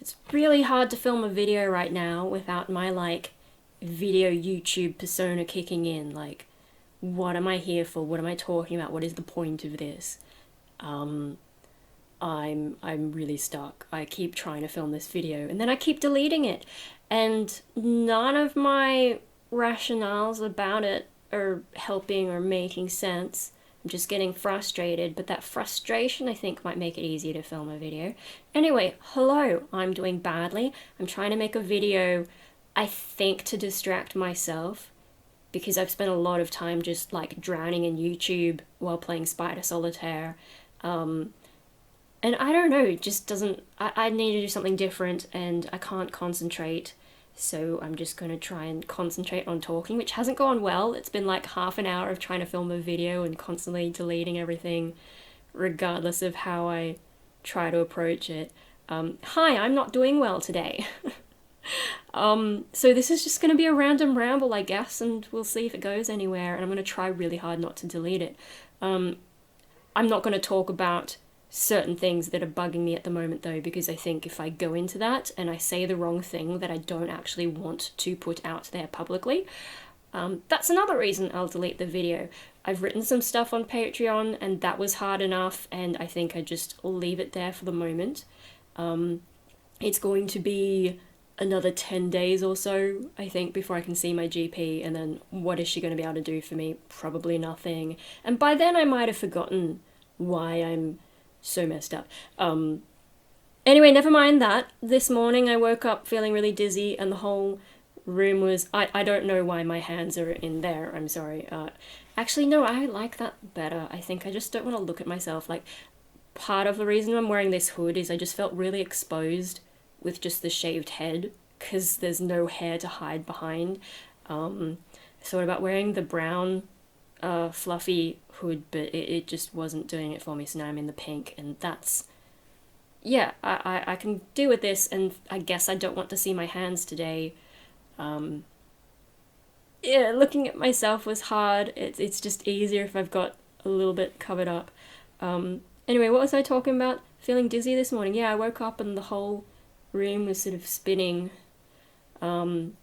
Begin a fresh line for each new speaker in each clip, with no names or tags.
It's really hard to film a video right now without my like video YouTube persona kicking in. Like, what am I here for? What am I talking about? What is the point of this? Um, I'm really stuck. I keep trying to film this video and then I keep deleting it. And none of my rationales about it are helping or making sense. I'm just getting frustrated, but that frustration I think might make it easier to film a video. Anyway, hello, I'm doing badly. I'm trying to make a video, I think, to distract myself because I've spent a lot of time just like drowning in YouTube while playing Spider Solitaire. Um, and I don't know, it just doesn't. I need to do something different and I can't concentrate. So I'm just going to try and concentrate on talking, which hasn't gone well. It's been like half an hour of trying to film a video and constantly deleting everything, regardless of how I try to approach it. Hi, I'm not doing well today. So this is just going to be a random ramble, I guess, and we'll see if it goes anywhere. And I'm going to try really hard not to delete it. I'm not going to talk about certain things that are bugging me at the moment though, because I think if I go into that and I say the wrong thing that I don't actually want to put out there publicly, that's another reason I'll delete the video. I've written some stuff on Patreon and that was hard enough, and I think I just leave it there for the moment. It's going to be another 10 days or so, I think, before I can see my GP, and then what is she going to be able to do for me? Probably nothing. And by then I might have forgotten why I'm so messed up. Anyway, never mind that. This morning I woke up feeling really dizzy and the whole room was... I don't know why my hands are in there, I'm sorry. Actually, no, I like that better. I think I just don't want to look at myself. Like, part of the reason I'm wearing this hood is I just felt really exposed with just the shaved head, because there's no hair to hide behind. Thought about wearing the brown fluffy hood, but it just wasn't doing it for me, so now I'm in the pink, and that's... Yeah, I can do with this, and I guess I don't want to see my hands today. Yeah, looking at myself was hard. It's just easier if I've got a little bit covered up. Anyway, what was I talking about? Feeling dizzy this morning. Yeah, I woke up and the whole room was sort of spinning, and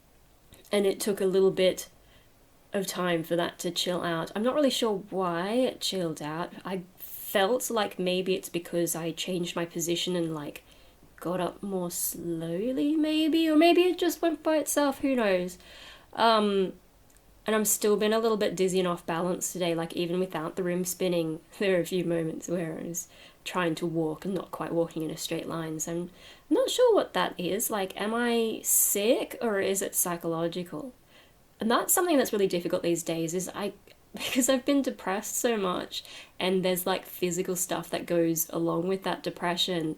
it took a little bit of time for that to chill out. I'm not really sure why it chilled out. I felt like maybe it's because I changed my position and like got up more slowly, maybe, or maybe it just went by itself, who knows. And I'm still been a little bit dizzy and off balance today, like even without the room spinning, there are a few moments where I was trying to walk and not quite walking in a straight line, so I'm not sure what that is. Like, am I sick or is it psychological? And that's something that's really difficult these days, is because I've been depressed so much and there's like physical stuff that goes along with that depression.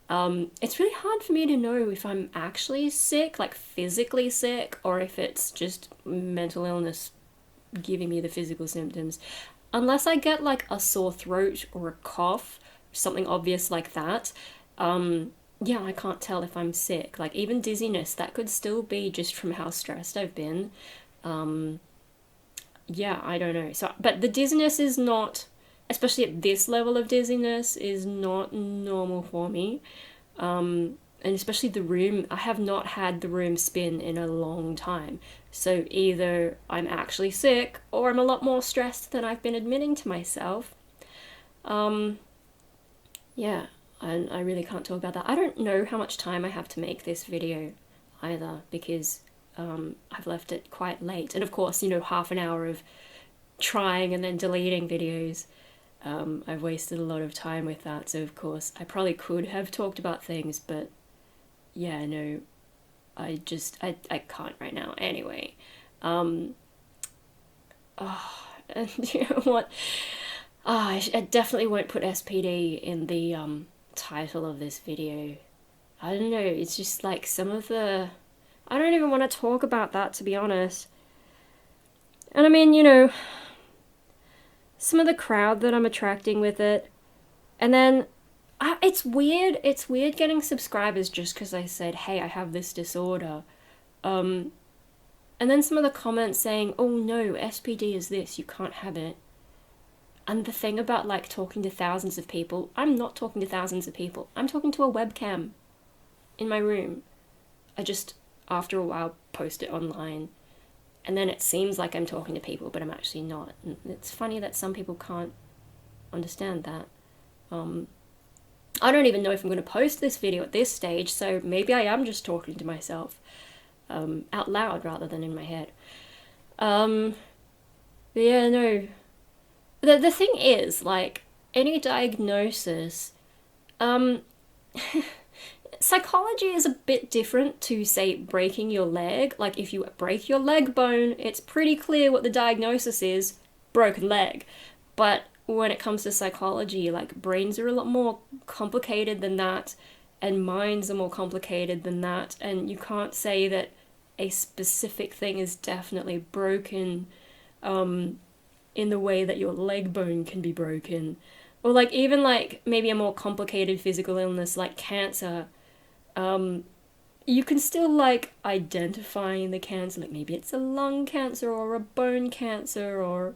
It's really hard for me to know if I'm actually sick, like physically sick, or if it's just mental illness giving me the physical symptoms. Unless I get like a sore throat or a cough, something obvious like that, yeah, I can't tell if I'm sick. Like even dizziness, that could still be just from how stressed I've been. Yeah, I don't know. So, but the dizziness is not, especially at this level of dizziness, is not normal for me. And especially the room, I have not had the room spin in a long time. So either I'm actually sick or I'm a lot more stressed than I've been admitting to myself. Yeah, and I really can't talk about that. I don't know how much time I have to make this video either, because I've left it quite late. And of course, you know, half an hour of trying and then deleting videos. I've wasted a lot of time with that, so of course I probably could have talked about things, but yeah, no, I can't right now. Anyway, oh, and you know what? I definitely won't put SPD in the title of this video. I don't know, it's just like some of the... I don't even want to talk about that, to be honest. And I mean, you know, some of the crowd that I'm attracting with it. And then, it's weird getting subscribers just because I said, hey, I have this disorder. And then some of the comments saying, oh no, SPD is this, you can't have it. And the thing about like talking to thousands of people, I'm not talking to thousands of people. I'm talking to a webcam in my room, I just, after a while, post it online. And then it seems like I'm talking to people, but I'm actually not. And it's funny that some people can't understand that. I don't even know if I'm going to post this video at this stage, so maybe I am just talking to myself out loud rather than in my head. But yeah, no. The thing is, like, any diagnosis, psychology is a bit different to, say, breaking your leg. Like, if you break your leg bone, it's pretty clear what the diagnosis is: broken leg. But when it comes to psychology, like, brains are a lot more complicated than that, and minds are more complicated than that, and you can't say that a specific thing is definitely broken in the way that your leg bone can be broken. Or, like, even, like, maybe a more complicated physical illness like cancer, you can still, like, identify the cancer, like maybe it's a lung cancer or a bone cancer or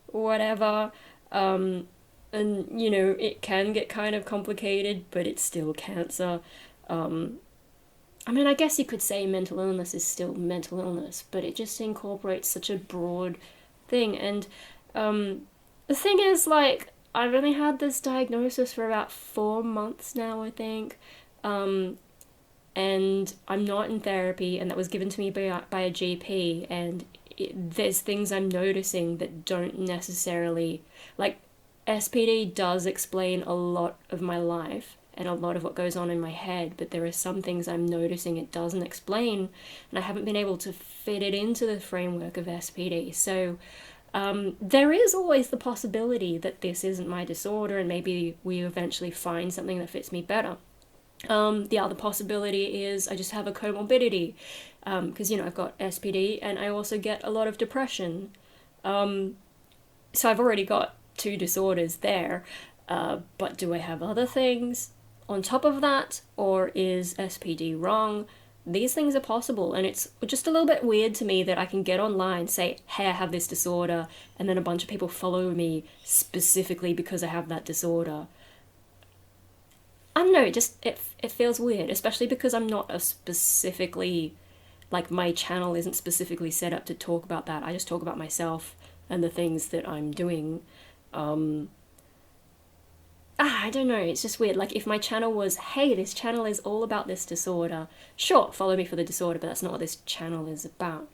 whatever. And, you know, it can get kind of complicated, but it's still cancer. I mean, I guess you could say mental illness is still mental illness, but it just incorporates such a broad thing. And the thing is, like, I've only had this diagnosis for about 4 months now, I think. And I'm not in therapy, and that was given to me by a GP, and there's things I'm noticing that don't necessarily, like, SPD does explain a lot of my life and a lot of what goes on in my head, but there are some things I'm noticing it doesn't explain, and I haven't been able to fit it into the framework of SPD. So there is always the possibility that this isn't my disorder, and maybe we eventually find something that fits me better. The other possibility is I just have a comorbidity, because, you know, I've got SPD and I also get a lot of depression. So I've already got 2 disorders there, but do I have other things on top of that, or is SPD wrong? These things are possible, and it's just a little bit weird to me that I can get online, say, hey, I have this disorder, and then a bunch of people follow me specifically because I have that disorder. I don't know, it feels weird, especially because I'm not a specifically, like, my channel isn't specifically set up to talk about that. I just talk about myself and the things that I'm doing. I don't know, it's just weird. Like, if my channel was, hey, this channel is all about this disorder, sure, follow me for the disorder, but that's not what this channel is about.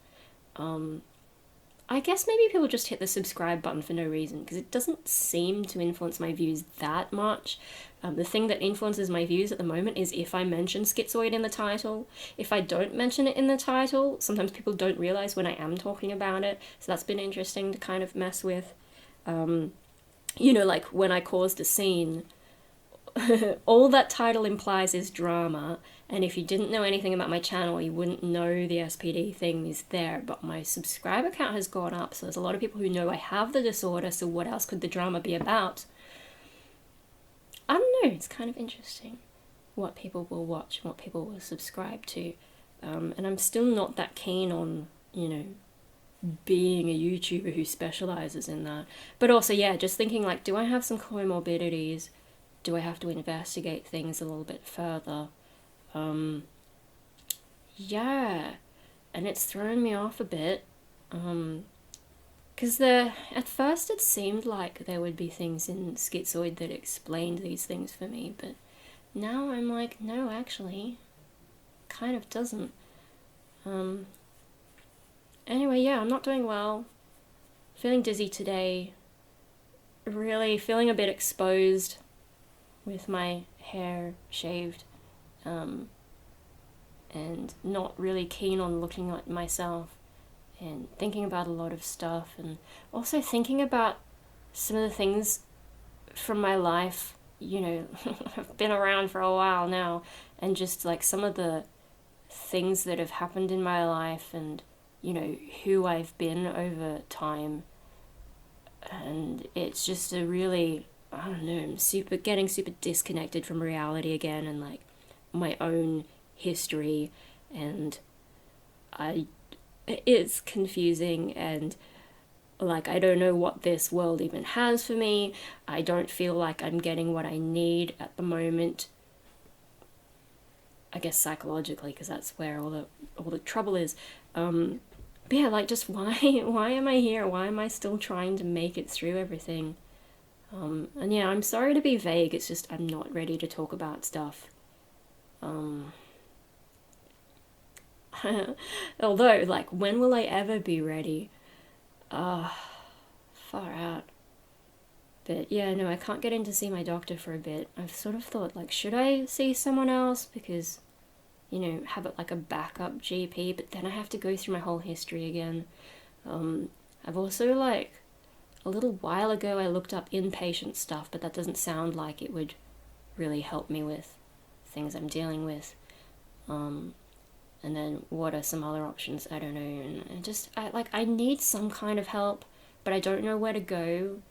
I guess maybe people just hit the subscribe button for no reason, because it doesn't seem to influence my views that much. The thing that influences my views at the moment is if I mention schizoid in the title. If I don't mention it in the title, sometimes people don't realize when I am talking about it, so that's been interesting to kind of mess with. You know, like, when I caused a scene, all that title implies is drama, and if you didn't know anything about my channel, you wouldn't know the SPD thing is there, but my subscriber count has gone up, so there's a lot of people who know I have the disorder, so what else could the drama be about? I don't know, it's kind of interesting what people will watch, what people will subscribe to, and I'm still not that keen on, you know, being a YouTuber who specializes in that. But also, yeah, just thinking, like, do I have some comorbidities? Do I have to investigate things a little bit further? Yeah, and it's thrown me off a bit, because at first it seemed like there would be things in schizoid that explained these things for me, but now I'm like, no, actually, kind of doesn't. Anyway, yeah, I'm not doing well. Feeling dizzy today. Really feeling a bit exposed with my hair shaved. And not really keen on looking at myself and thinking about a lot of stuff, and also thinking about some of the things from my life, you know, I've been around for a while now, and just, like, some of the things that have happened in my life, and, you know, who I've been over time. And it's just a really, I don't know, getting super disconnected from reality again, and, like, my own history, and it's confusing, and, like, I don't know what this world even has for me. I don't feel like I'm getting what I need at the moment. I guess psychologically, because that's where all the trouble is. But yeah, like, just why am I here? Why am I still trying to make it through everything? And yeah, I'm sorry to be vague. It's just I'm not ready to talk about stuff. Although, like, when will I ever be ready? Far out. But yeah, no, I can't get in to see my doctor for a bit. I've sort of thought, like, should I see someone else? Because, have it like a backup GP, but then I have to go through my whole history again. I've also, like, a little while ago I looked up inpatient stuff, but that doesn't sound like it would really help me with things I'm dealing with. And then what are some other options? I don't know. And I need some kind of help, but I don't know where to go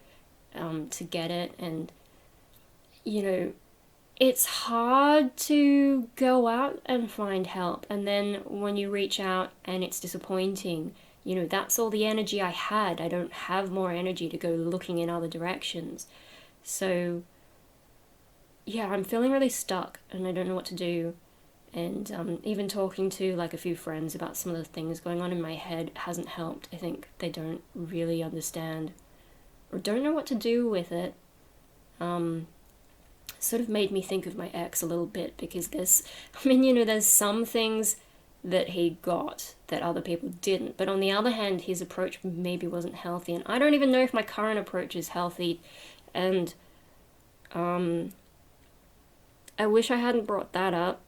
to get it. And, it's hard to go out and find help. And then when you reach out and it's disappointing, that's all the energy I had. I don't have more energy to go looking in other directions. So, yeah, I'm feeling really stuck and I don't know what to do. And even talking to like a few friends about some of the things going on in my head hasn't helped. I think they don't really understand or don't know what to do with it. Sort of made me think of my ex a little bit, because there's some things that he got that other people didn't. But on the other hand, his approach maybe wasn't healthy. And I don't even know if my current approach is healthy. And I wish I hadn't brought that up.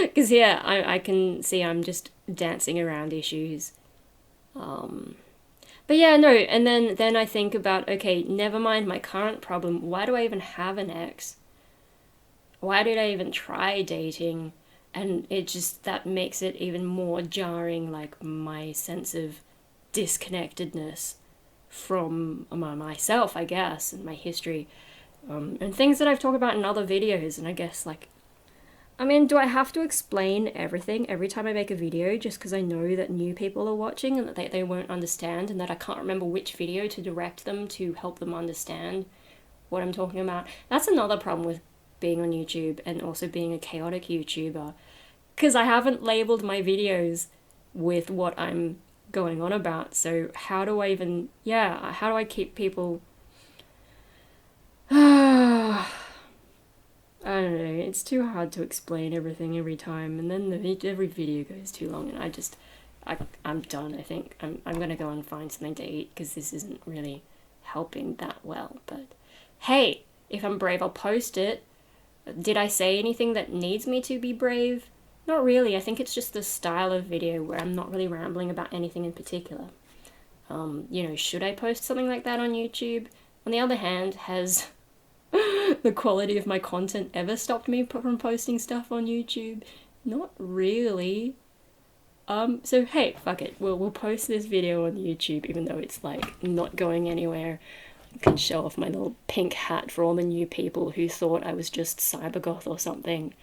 Because, yeah, I can see I'm just dancing around issues. But yeah, no, and then I think about, okay, never mind my current problem. Why do I even have an ex? Why did I even try dating? And that makes it even more jarring, like my sense of disconnectedness from myself, I guess, and my history. And things that I've talked about in other videos, and I guess, like, do I have to explain everything every time I make a video just because I know that new people are watching and that they won't understand, and that I can't remember which video to direct them to help them understand what I'm talking about? That's another problem with being on YouTube and also being a chaotic YouTuber, because I haven't labeled my videos with what I'm going on about. So how do I keep people... I don't know, it's too hard to explain everything every time, and then every video goes too long, and I'm done. I think I'm gonna go and find something to eat, because this isn't really helping that well. But hey, if I'm brave, I'll post it. Did I say anything that needs me to be brave? Not really. I think it's just the style of video where I'm not really rambling about anything in particular. Should I post something like that on YouTube? On the other hand, has the quality of my content ever stopped me from posting stuff on YouTube? Not really. So hey, fuck it. We'll post this video on YouTube, even though it's like not going anywhere. I can show off my little pink hat for all the new people who thought I was just cybergoth or something.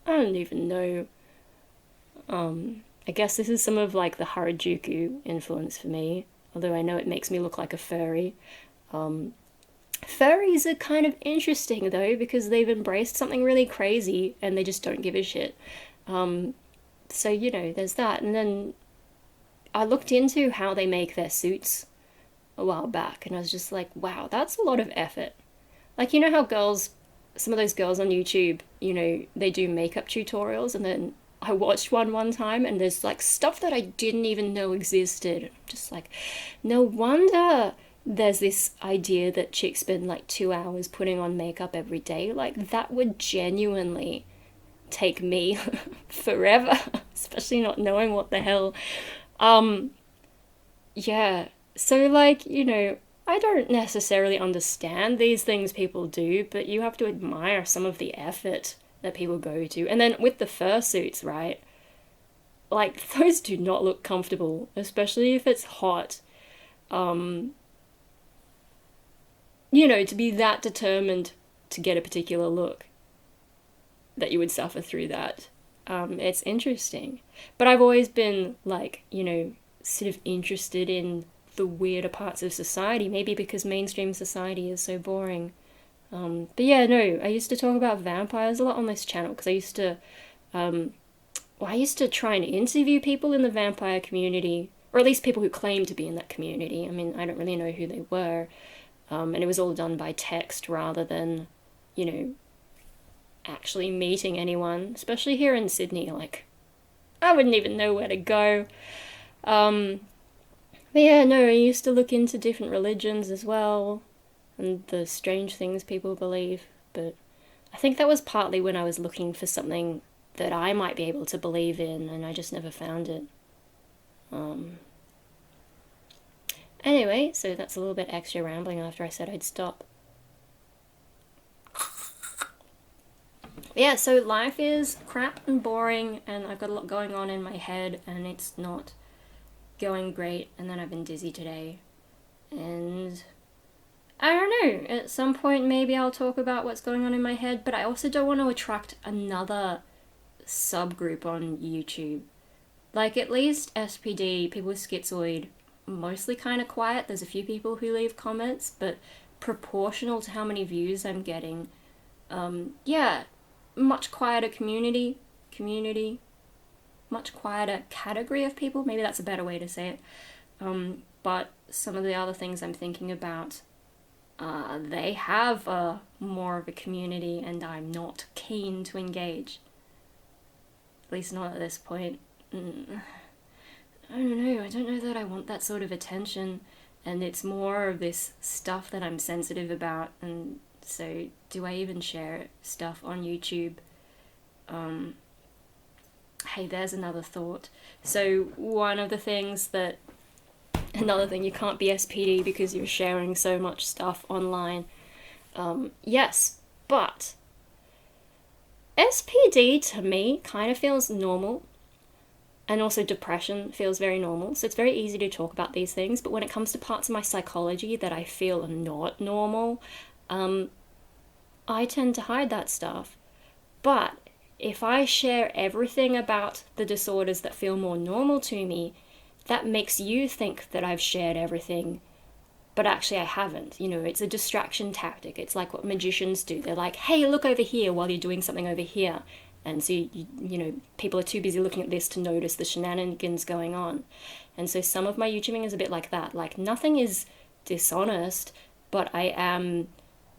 I don't even know. I guess this is some of like the Harajuku influence for me, although I know it makes me look like a furry. Furries are kind of interesting though, because they've embraced something really crazy and they just don't give a shit. So, there's that. And then I looked into how they make their suits a while back, and I was just like, wow, that's a lot of effort. Like, how some of those girls on YouTube, they do makeup tutorials, and then I watched one time, and there's like stuff that I didn't even know existed. I'm just like, no wonder there's this idea that chicks spend like 2 hours putting on makeup every day. Like, that would genuinely take me forever, especially not knowing what the hell. Yeah, so like, I don't necessarily understand these things people do, but you have to admire some of the effort that people go to. And then with the fursuits, right? Like, those do not look comfortable, especially if it's hot. To be that determined to get a particular look, that you would suffer through that. It's interesting. But I've always been, like, sort of interested in the weirder parts of society, maybe because mainstream society is so boring. But yeah, no, I used to talk about vampires a lot on this channel because um, I used to try and interview people in the vampire community, or at least people who claim to be in that community. I mean, I don't really know who they were, and it was all done by text rather than, you know, actually meeting anyone, especially here in Sydney. Like, I wouldn't even know where to go. Um, but yeah, no, I used to look into different religions as well and the strange things people believe. But I think that was partly when I was looking for something that I might be able to believe in, and I just never found it. Um, anyway, so that's a little bit extra rambling after I said I'd stop. Yeah, so life is crap and boring, and I've got a lot going on in my head, and it's not going great. And then I've been dizzy today, and I don't know. At some point, maybe I'll talk about what's going on in my head, but I also don't want to attract another subgroup on YouTube. Like, at least SPD, people with schizoid, mostly kind of quiet. There's a few people who leave comments, but proportional to how many views I'm getting, yeah, much quieter community, much quieter category of people. Maybe that's a better way to say it. But some of the other things I'm thinking about, they have more of a community, and I'm not keen to engage. At least not at this point. I don't know. I don't know that I want that sort of attention, and it's more of this stuff that I'm sensitive about. And so, do I even share stuff on YouTube? Hey, there's another thought. So another thing, you can't be SPD because you're sharing so much stuff online. Yes, but SPD to me kind of feels normal, and also depression feels very normal. So it's very easy to talk about these things, but when it comes to parts of my psychology that I feel are not normal, I tend to hide that stuff. But if I share everything about the disorders that feel more normal to me, that makes you think that I've shared everything, but actually I haven't. You know, it's a distraction tactic. It's like what magicians do. They're like, hey, look over here while you're doing something over here. And so, you know, people are too busy looking at this to notice the shenanigans going on. And so some of my YouTubing is a bit like that. Like, nothing is dishonest, but I am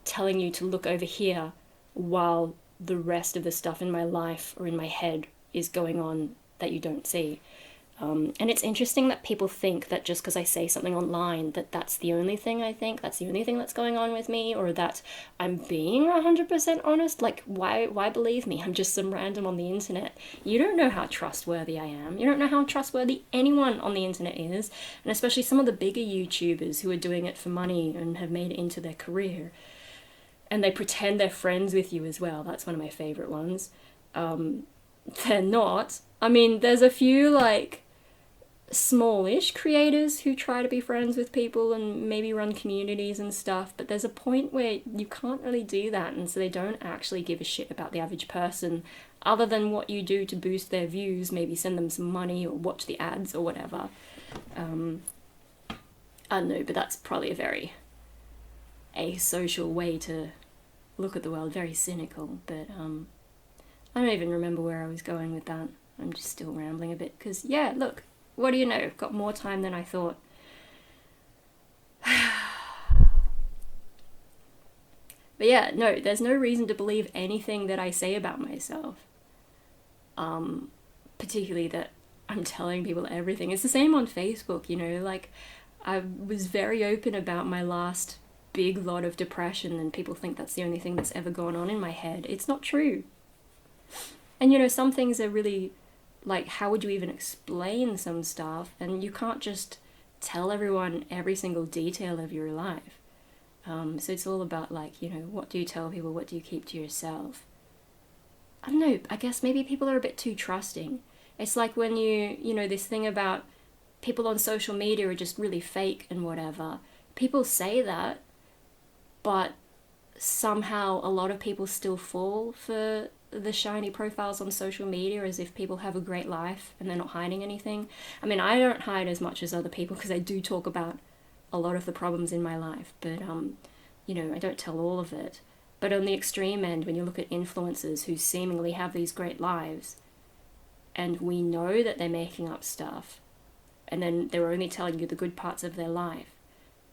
telling you to look over here while the rest of the stuff in my life or in my head is going on that you don't see. And it's interesting that people think that just because I say something online that that's the only thing I think, that's the only thing that's going on with me, or that I'm being 100% honest. Like, why believe me? I'm just some random on the internet. You don't know how trustworthy I am. You don't know how trustworthy anyone on the internet is, and especially some of the bigger YouTubers who are doing it for money and have made it into their career. And they pretend they're friends with you as well. That's one of my favorite ones. They're not. I mean, there's a few, like, smallish creators who try to be friends with people and maybe run communities and stuff, but there's a point where you can't really do that, and so they don't actually give a shit about the average person other than what you do to boost their views, maybe send them some money or watch the ads or whatever. I don't know, but that's probably a very asocial way to look at the world, very cynical. But I don't even remember where I was going with that. I'm just still rambling a bit because, yeah, look, what do you know? I've got more time than I thought. But yeah, no, there's no reason to believe anything that I say about myself. Particularly that I'm telling people everything. It's the same on Facebook, you know, like, I was very open about my last big lot of depression, and people think that's the only thing that's ever gone on in my head. It's not true. And, you know, some things are really, like, how would you even explain some stuff? And you can't just tell everyone every single detail of your life. So it's all about, like, you know, what do you tell people? What do you keep to yourself? I don't know, I guess maybe people are a bit too trusting. It's like when you know, this thing about people on social media are just really fake and whatever. People say that, but somehow a lot of people still fall for the shiny profiles on social media as if people have a great life and they're not hiding anything. I mean, I don't hide as much as other people because I do talk about a lot of the problems in my life, but you know, I don't tell all of it. But on the extreme end, when you look at influencers who seemingly have these great lives, and we know that they're making up stuff, and then they're only telling you the good parts of their life,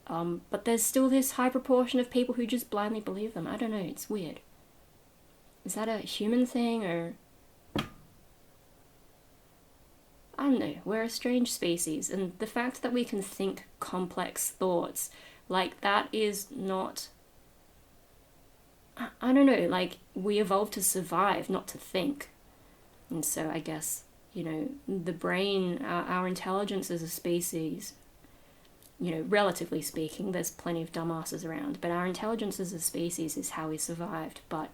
but there's still this high proportion of people who just blindly believe them. I don't know, it's weird. Is that a human thing, or... I don't know, we're a strange species, and the fact that we can think complex thoughts, like, that is not... I don't know, like, we evolved to survive, not to think. And so I guess, you know, the brain, our intelligence as a species, you know, relatively speaking, there's plenty of dumbasses around, but our intelligence as a species is how we survived. But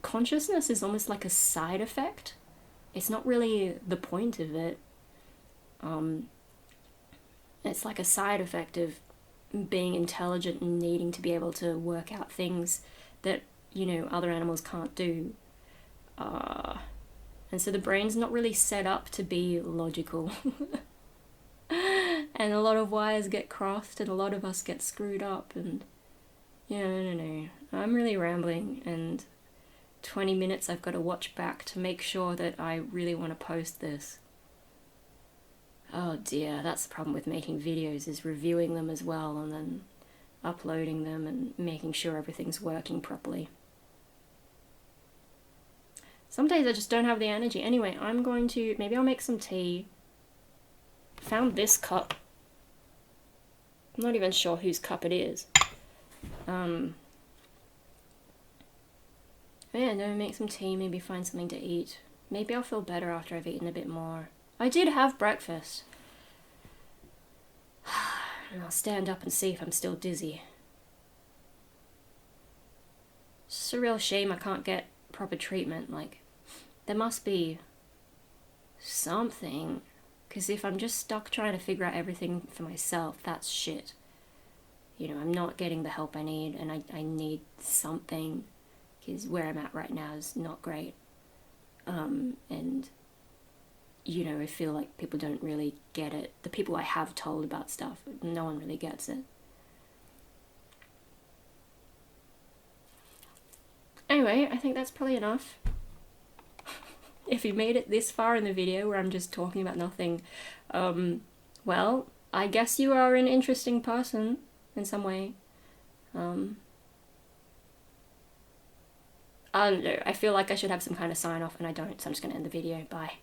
consciousness is almost like a side effect. It's not really the point of it. It's like a side effect of being intelligent and needing to be able to work out things that, you know, other animals can't do. And so the brain's not really set up to be logical. And a lot of wires get crossed and a lot of us get screwed up, and yeah, I don't know. I'm really rambling, and 20 minutes I've got to watch back to make sure that I really want to post this. Oh dear, that's the problem with making videos, is reviewing them as well and then uploading them and making sure everything's working properly. Some days I just don't have the energy. Anyway, I'm going to... maybe I'll make some tea. Found this cup. I'm not even sure whose cup it is. Yeah, no, make some tea, maybe find something to eat. Maybe I'll feel better after I've eaten a bit more. I did have breakfast. And I'll stand up and see if I'm still dizzy. It's just a real shame I can't get proper treatment. Like, there must be something. Because if I'm just stuck trying to figure out everything for myself, that's shit. You know, I'm not getting the help I need, and I need something, because where I'm at right now is not great. And, you know, I feel like people don't really get it. The people I have told about stuff, no one really gets it. Anyway, I think that's probably enough. If you made it this far in the video where I'm just talking about nothing, well, I guess you are an interesting person in some way. I don't know, I feel like I should have some kind of sign off and I don't, so I'm just gonna end the video. Bye.